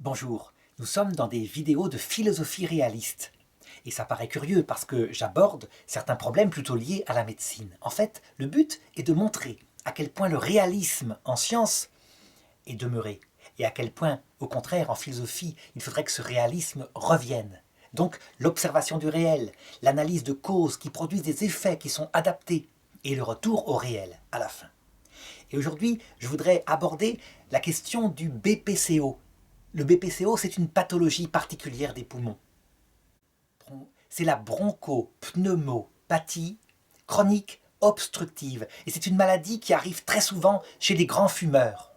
Bonjour, nous sommes dans des vidéos de philosophie réaliste. Et ça paraît curieux parce que j'aborde certains problèmes plutôt liés à la médecine. En fait, le but est de montrer à quel point le réalisme en science est demeuré et à quel point, au contraire, en philosophie, il faudrait que ce réalisme revienne. Donc, l'observation du réel, l'analyse de causes qui produisent des effets qui sont adaptés et le retour au réel à la fin. Et aujourd'hui, je voudrais aborder la question du BPCO. Le BPCO, c'est une pathologie particulière des poumons. C'est la bronchopneumopathie chronique obstructive. Et c'est une maladie qui arrive très souvent chez les grands fumeurs.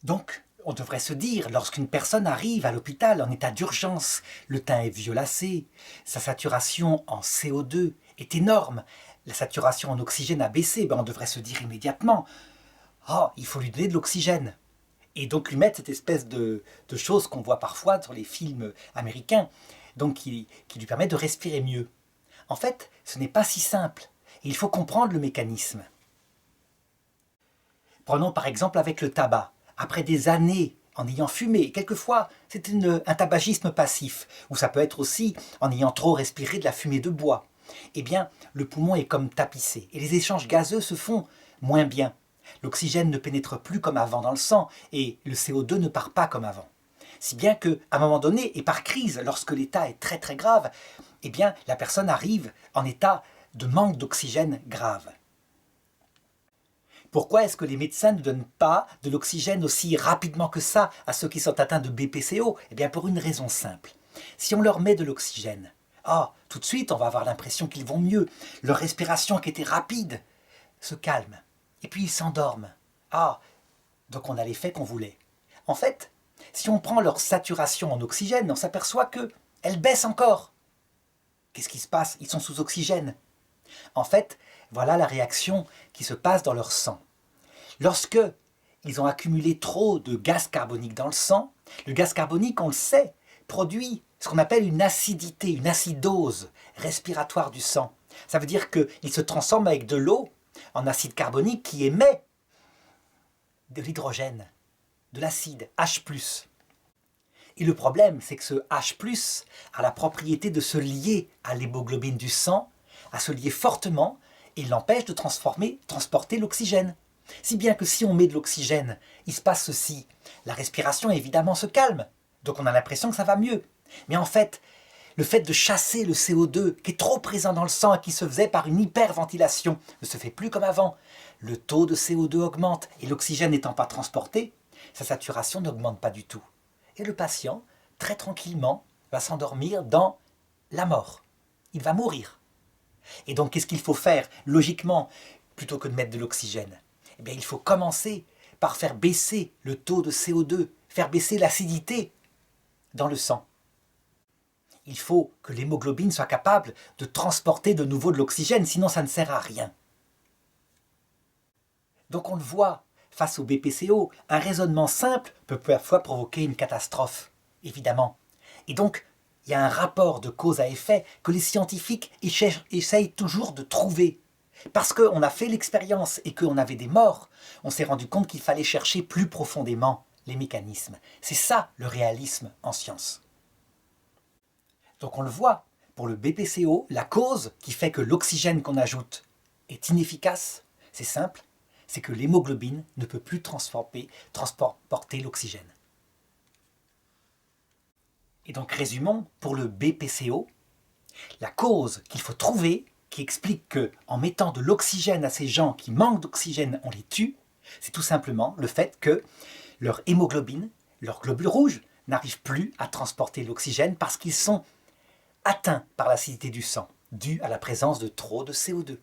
Donc, on devrait se dire, lorsqu'une personne arrive à l'hôpital en état d'urgence, le teint est violacé, sa saturation en CO2 est énorme, la saturation en oxygène a baissé, on devrait se dire immédiatement « Oh, il faut lui donner de l'oxygène !» Et donc lui mettre cette espèce de choses qu'on voit parfois sur les films américains, donc qui lui permet de respirer mieux. En fait, ce n'est pas si simple, et il faut comprendre le mécanisme. Prenons par exemple avec le tabac. Après des années en ayant fumé, quelquefois c'est un tabagisme passif, ou ça peut être aussi en ayant trop respiré de la fumée de bois. Eh bien, le poumon est comme tapissé, et les échanges gazeux se font moins bien. L'oxygène ne pénètre plus comme avant dans le sang, et le CO2 ne part pas comme avant. Si bien qu'à un moment donné, et par crise, lorsque l'état est très très grave, eh bien, la personne arrive en état de manque d'oxygène grave. Pourquoi est-ce que les médecins ne donnent pas de l'oxygène aussi rapidement que ça à ceux qui sont atteints de BPCO? Eh bien, pour une raison simple. Si on leur met de l'oxygène, tout de suite, on va avoir l'impression qu'ils vont mieux. Leur respiration qui était rapide se calme. Et puis ils s'endorment. Donc on a l'effet qu'on voulait. En fait, si on prend leur saturation en oxygène, on s'aperçoit qu'elle baisse encore. Qu'est-ce qui se passe? Ils sont sous oxygène. En fait, voilà la réaction qui se passe dans leur sang. Lorsque ils ont accumulé trop de gaz carbonique dans le sang, le gaz carbonique, on le sait, produit ce qu'on appelle une acidité, une acidose respiratoire du sang. Ça veut dire qu'il se transforme avec de l'eau en acide carbonique qui émet de l'hydrogène, de l'acide H+. Et le problème, c'est que ce H+, a la propriété de se lier à l'hémoglobine du sang, à se lier fortement, et l'empêche de transporter l'oxygène. Si bien que si on met de l'oxygène, il se passe ceci. La respiration, évidemment, se calme. Donc on a l'impression que ça va mieux. Mais en fait, le fait de chasser le CO2 qui est trop présent dans le sang et qui se faisait par une hyperventilation ne se fait plus comme avant. Le taux de CO2 augmente et l'oxygène n'étant pas transporté, sa saturation n'augmente pas du tout. Et le patient, très tranquillement, va s'endormir dans la mort. Il va mourir. Et donc qu'est-ce qu'il faut faire logiquement plutôt que de mettre de l'oxygène? Eh bien il faut commencer par faire baisser le taux de CO2, faire baisser l'acidité dans le sang. Il faut que l'hémoglobine soit capable de transporter de nouveau de l'oxygène, sinon ça ne sert à rien. Donc on le voit, face au BPCO, un raisonnement simple peut parfois provoquer une catastrophe, évidemment. Et donc, il y a un rapport de cause à effet que les scientifiques essayent toujours de trouver. Parce qu'on a fait l'expérience et qu'on avait des morts, on s'est rendu compte qu'il fallait chercher plus profondément les mécanismes. C'est ça le réalisme en science. Donc on le voit, pour le BPCO, la cause qui fait que l'oxygène qu'on ajoute est inefficace, c'est simple, c'est que l'hémoglobine ne peut plus transporter l'oxygène. Et donc résumons, pour le BPCO, la cause qu'il faut trouver, qui explique qu'en mettant de l'oxygène à ces gens qui manquent d'oxygène, on les tue, c'est tout simplement le fait que leur hémoglobine, leurs globules rouges, n'arrivent plus à transporter l'oxygène parce qu'ils sont atteints par l'acidité du sang, due à la présence de trop de CO2.